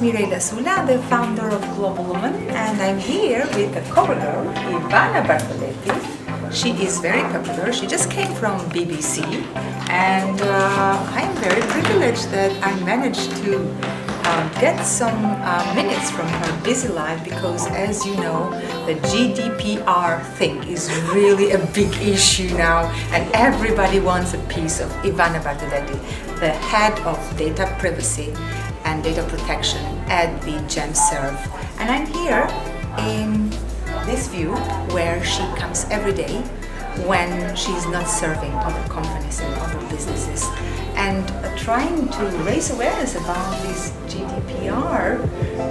Mirela Sula, the founder of Global Woman, and I'm here with a cover girl, Ivana Bartoletti. She is very popular. She just came from BBC, and I am very privileged that I managed to get some minutes from her busy life, because as you know, the GDPR thing is really a big issue now, and everybody wants a piece of Ivana Bartoletti, the head of data privacy and data protection at the GemServe. And I'm here in this view where she comes every day when she's not serving other companies and other businesses, and trying to raise awareness about this GDPR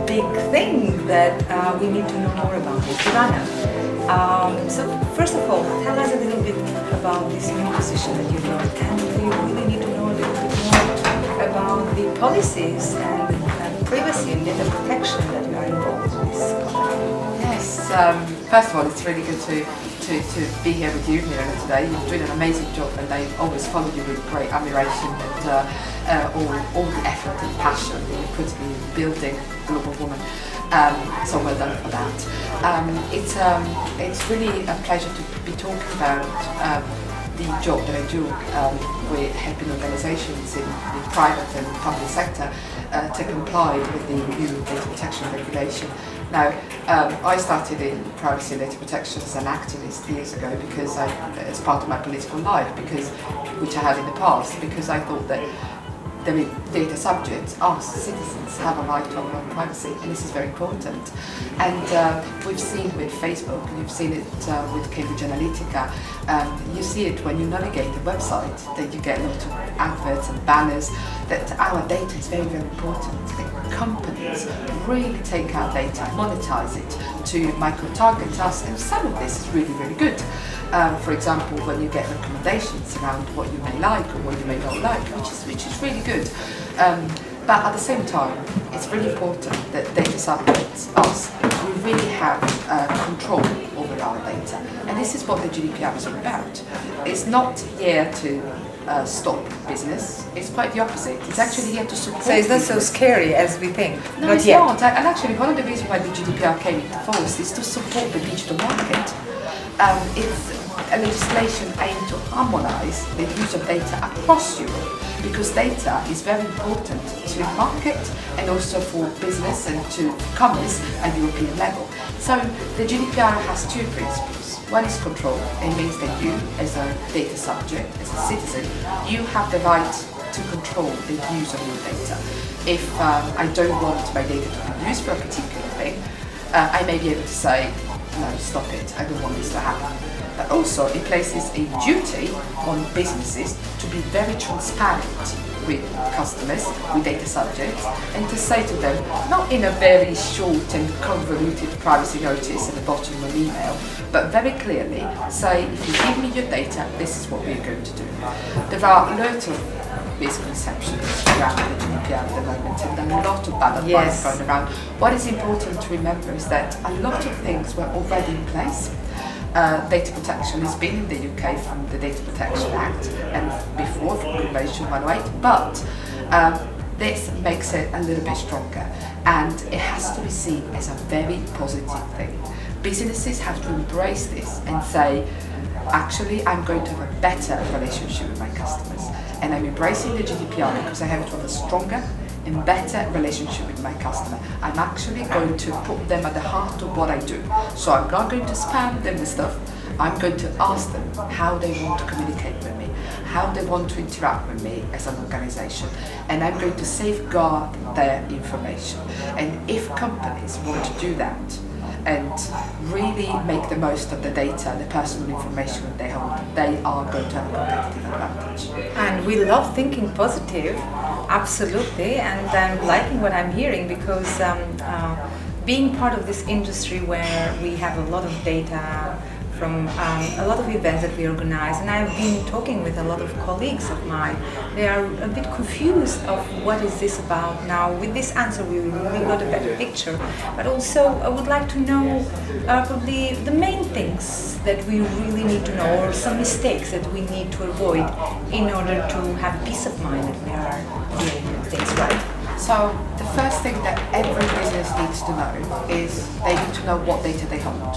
big thing that we need to know more about it. Ivana, so first of all, tell us a little bit about this new position that you've got, and we really need to know a little bit more about the policies and privacy and data protection that you are involved in this company. Yes, first of all, it's really good to be here with you, Mirela, today. You're doing an amazing job, and I always follow you with great admiration and all the effort and passion that you put in building Global Woman. So well done for that. It's really a pleasure to be talking about the job that I do with helping organisations in the private and public sector to comply with the new data protection regulation. Now, I started in privacy and data protection as an activist years ago, because as part of my political life, which I had in the past, because I thought that the data subjects, us citizens, have a right to our own privacy, and this is very important. And we've seen with Facebook, you've seen it with Cambridge Analytica, you see it when you navigate the website, that you get a lot of adverts and banners, that our data is very, very important. The companies really take our data, monetize it to micro-target us, and some of this is really, really good. For example, when you get recommendations around what you may like or what you may not like, which is really good. But at the same time, it's really important that data subjects, us, we really have control over our data. And this is what the GDPR is all about. It's not here to stop business. It's quite the opposite. It's actually here to support. So it's not so scary as we think. No, it's not. And actually, one of the reasons why the GDPR came into force is to support the digital market. It's a legislation aimed to harmonise the use of data across Europe, because data is very important to market and also for business and to commerce at European level. So the GDPR has two principles. One is control. It means that you, as a data subject, as a citizen, you have the right to control the use of your data. If I don't want my data to be used for a particular thing, I may be able to say, no, stop it, I don't want this to happen. But also it places a duty on businesses to be very transparent with customers, with data subjects, and to say to them, not in a very short and convoluted privacy notice at the bottom of an email, but very clearly say, if you give me your data, this is what we're going to do. There are lots of misconceptions around the GDPR at the moment, and a lot of bad advice going around. What is important to remember is that a lot of things were already in place. Data protection has been in the UK from the Data Protection Act and before from Convention 108, but this makes it a little bit stronger, and it has to be seen as a very positive thing. Businesses have to embrace this and say, actually, I'm going to have a better relationship with my customers, and I'm embracing the GDPR because I have to have a stronger and better relationship with my customer. I'm actually going to put them at the heart of what I do. So I'm not going to spam them with stuff. I'm going to ask them how they want to communicate with me, how they want to interact with me as an organization, and I'm going to safeguard their information. And if companies want to do that and really make the most of the data, the personal information that they hold, they are going to have a competitive advantage. And we love thinking positive, absolutely, and I'm liking what I'm hearing, because being part of this industry where we have a lot of data from a lot of events that we organize, and I've been talking with a lot of colleagues of mine. They are a bit confused of what is this about. Now, with this answer, we really got a better picture, but also I would like to know probably the main things that we really need to know, or some mistakes that we need to avoid in order to have peace of mind that we are doing things right. So the first thing that every business needs to know is they need to know what data they hold,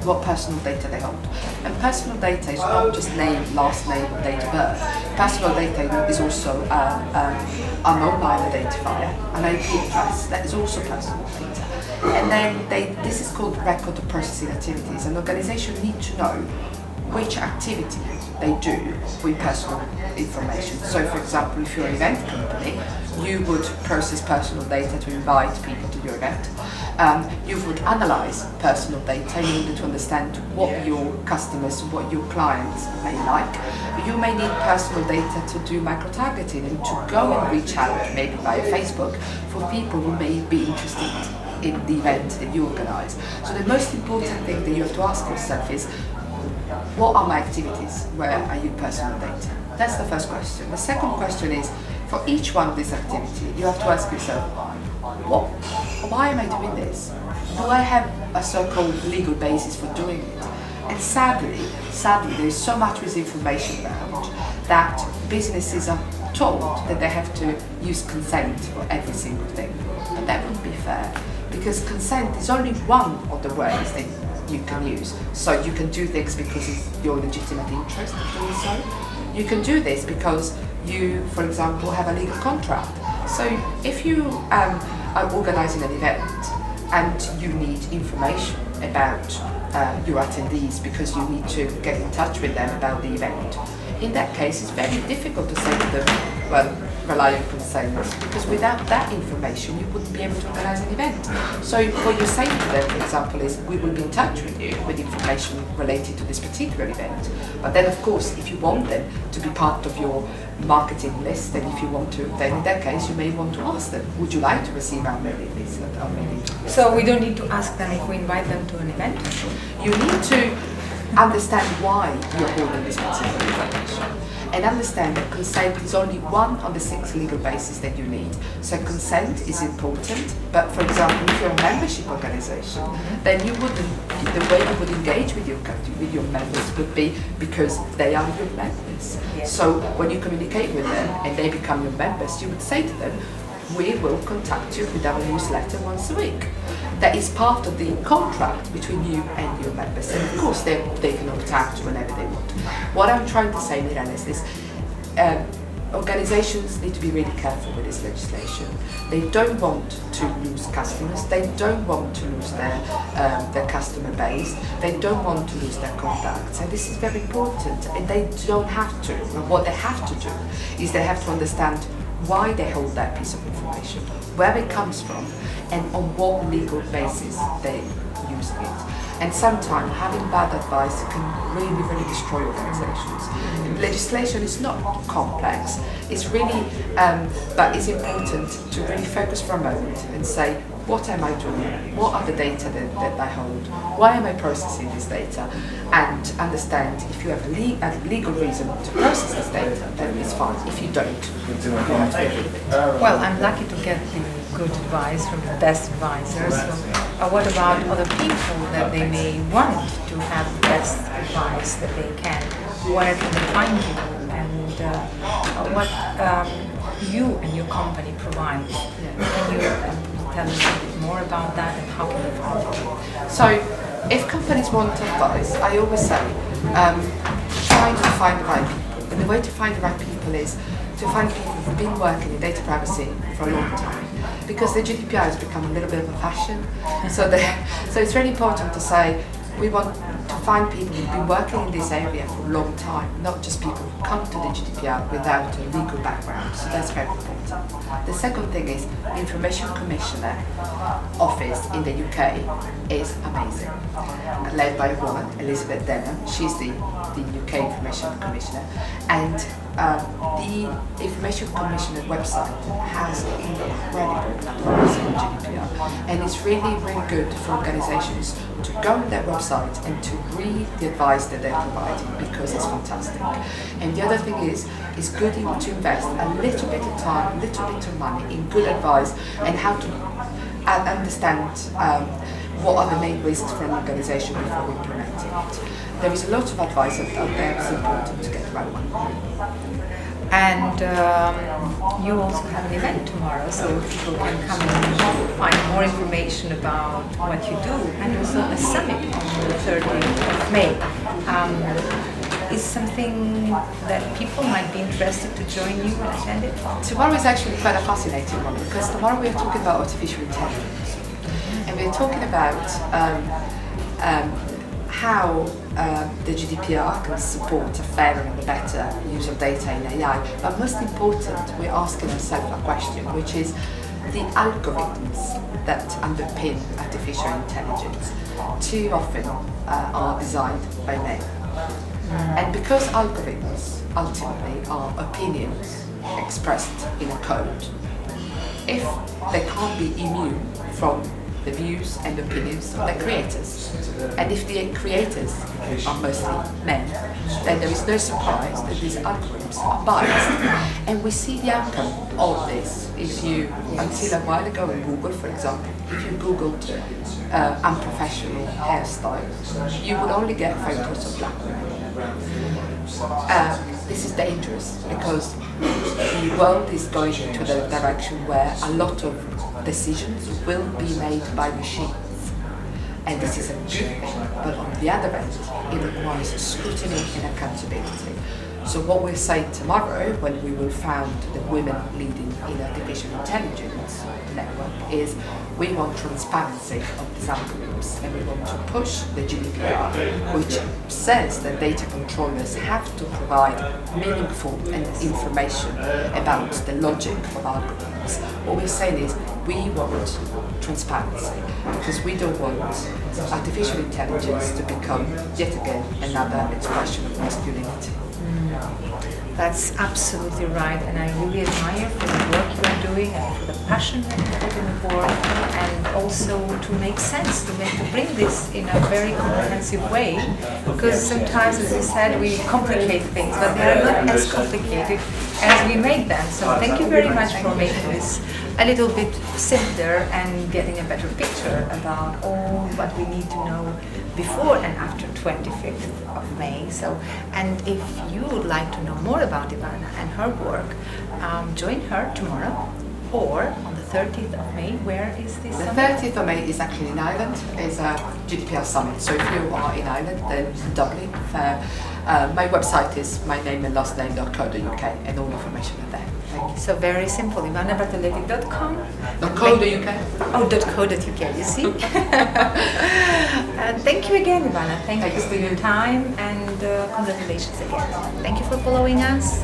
what personal data they hold. And personal data is not just name, last name, date of birth. Personal data is also a mobile identifier, an IP address, that is also personal data. And then this is called record of processing activities. An organization needs to know which activity they do with personal information. So for example, if you're an event company, you would process personal data to invite people to your event. You would analyze personal data in order to understand what your customers, what your clients may like. You may need personal data to do micro-targeting and to go and reach out, maybe via Facebook, for people who may be interested in the event that you organize. So the most important thing that you have to ask yourself is, what are my activities? Where are your personal data? That's the first question. The second question is, for each one of these activities, you have to ask yourself, why am I doing this? Do I have a so-called legal basis for doing it? And sadly, there is so much misinformation around that businesses are told that they have to use consent for every single thing. But that wouldn't be fair, because consent is only one of the ways that you can use. So you can do things because it's your legitimate interest in doing so. You can do this because you, for example, have a legal contract. So if you are organising an event and you need information about your attendees because you need to get in touch with them about the event, in that case it's very difficult to say to them, well, rely on consent, because without that information you wouldn't be able to organise an event. So what you're saying to them, for example, is we will be in touch with you with information related to this particular event. But then of course, if you want them to be part of your marketing list, and if you want to, then in that case you may want to ask them, would you like to receive our mailing list? So we don't need to ask them if we invite them to an event? You need to understand why you're holding this particular information, and understand that consent is only one of the 6 legal bases that you need. So consent is important, but for example, if you're a membership organization, then you wouldn't, the way you would engage with your members would be because they are your members. Yes. So when you communicate with them and they become your members, you would say to them, we will contact you with our newsletter once a week. That is part of the contract between you and your members. And of course, they can opt out whenever they want. What I'm trying to say, Mirela, is this. Organizations need to be really careful with this legislation. They don't want to lose customers. They don't want to lose their customer base. They don't want to lose their contacts. And this is very important. And they don't have to. And what they have to do is they have to understand why they hold that piece of information, where it comes from, and on what legal basis they're using it. And sometimes having bad advice can really destroy organizations. And legislation is not complex, it's really, but it's important to really focus for a moment and say, what am I doing? What are the data that I hold? Why am I processing this data? And understand if you have a legal reason to process this data, then it's fine. If you don't, you have to be a little bit. Well, I'm lucky to get the good advice from the best advisors. So, what about other people that they may want to have the best advice that they can? Where can they find you? And what you and your company provide? Can you tell us a bit more about that and how can they find you? So, if companies want advice, I always say, try to find the right people. And the way to find the right people is to find people who've been working in data privacy for a long time. Because the GDPR has become a little bit of a fashion. So it's really important to say, we want to find people who've been working in this area for a long time, not just people who come to the GDPR without a legal background. So that's very important. The second thing is, the Information Commissioner office in the UK is amazing. Led by a woman, Elizabeth Denham. She's the UK Information Commissioner. And the Information Commissioner website has incredible advice on GDPR. And it's really good for organizations to go on their website and to read the advice that they're providing, because it's fantastic. And the other thing is, it's good to invest a little bit of time, a little bit of money in good advice and how to understand what are the main risks for an organization before implementing it. There is a lot of advice out there, it's important to get the right one. And you also have an event tomorrow, so people can come and find more information about what you do, and also a summit on the 30th of May. Is something that people might be interested to join you and attend it? Tomorrow is actually quite a fascinating one, because tomorrow we are talking about artificial intelligence. And we're talking about how the GDPR can support a fairer and a better use of data in AI. But most important, we're asking ourselves a question, which is the algorithms that underpin artificial intelligence too often are designed by men. And because algorithms ultimately are opinions expressed in a code, if they can't be immune from the views and opinions of their creators, and if the creators are mostly men, then there is no surprise that these algorithms are biased. And we see the outcome of this. If you, until a while ago in Google, for example, if you Googled unprofessional hairstyle, you would only get photos of black women. This is dangerous, because the world is going into the direction where a lot of decisions will be made by machines. And this is a good thing, but on the other end, it requires scrutiny and accountability. So what we're saying tomorrow, when we will found the Women Leading in Artificial Intelligence network, is we want transparency of these algorithms, and we want to push the GDPR, which says that data controllers have to provide meaningful information about the logic of algorithms. What we're saying is we want transparency, because we don't want artificial intelligence to become yet again another expression of masculinity. That's absolutely right, and I really admire for the work you are doing and for the passion that you put in the work, and also to make sense, to bring this in a very comprehensive way, because sometimes, as you said, we complicate things, but they are not as complicated as we make them. So thank you very much for making this a little bit simpler and getting a better picture about all what we need to know before and after 25th of May. So, and if you would like to know more about Ivana and her work, join her tomorrow or on the 30th of May. Where is this The summit? 30th of May is actually in Ireland. It's a GDPR summit. So if you are in Ireland, then Dublin. My website is my name and last name.co.uk, and all information are there. Thank you. So very simple, ivanabartoletti.com. .co.uk. Oh, .co.uk, you see? Thank you again, Ivana. Thank you for your time, and congratulations again. Thank you for following us.